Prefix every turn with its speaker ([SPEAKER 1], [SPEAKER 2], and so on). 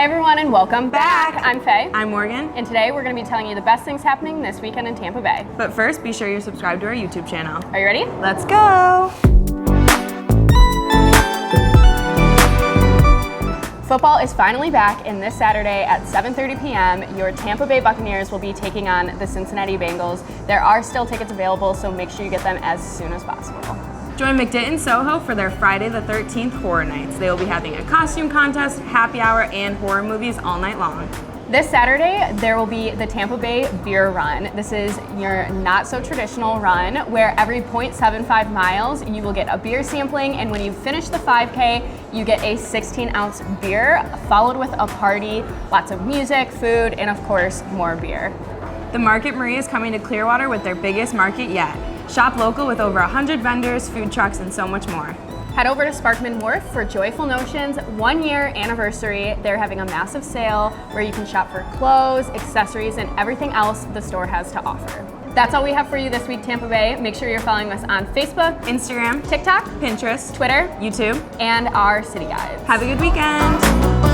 [SPEAKER 1] Hey everyone, and welcome back. I'm Faye.
[SPEAKER 2] I'm Morgan.
[SPEAKER 1] And today we're going to be telling you the best things happening this weekend in Tampa Bay.
[SPEAKER 2] But first, be sure you're subscribed to our YouTube channel.
[SPEAKER 1] Are you ready?
[SPEAKER 2] Let's go!
[SPEAKER 1] Football is finally back, and this Saturday at 7:30 p.m., your Tampa Bay Buccaneers will be taking on the Cincinnati Bengals. There are still tickets available, so make sure you get them as soon as possible.
[SPEAKER 2] Join MacDinton Soho for their Friday the 13th Horror Nights. They will be having a costume contest, happy hour, and horror movies all night long.
[SPEAKER 1] This Saturday, there will be the Tampa Bay Beer Run. This is your not-so-traditional run where every 0.75 miles, you will get a beer sampling, and when you finish the 5K, you get a 16-ounce beer, followed with a party, lots of music, food, and of course, more beer.
[SPEAKER 2] The Market Marie is coming to Clearwater with their biggest market yet. Shop local with over 100 vendors, food trucks, and so much more.
[SPEAKER 1] Head over to Sparkman Wharf for Joyful Notions 1-year anniversary. They're having a massive sale where you can shop for clothes, accessories, and everything else the store has to offer. That's all we have for you this week, Tampa Bay. Make sure you're following us on Facebook,
[SPEAKER 2] Instagram,
[SPEAKER 1] TikTok,
[SPEAKER 2] Pinterest,
[SPEAKER 1] Twitter,
[SPEAKER 2] YouTube,
[SPEAKER 1] and our city guides.
[SPEAKER 2] Have a good weekend!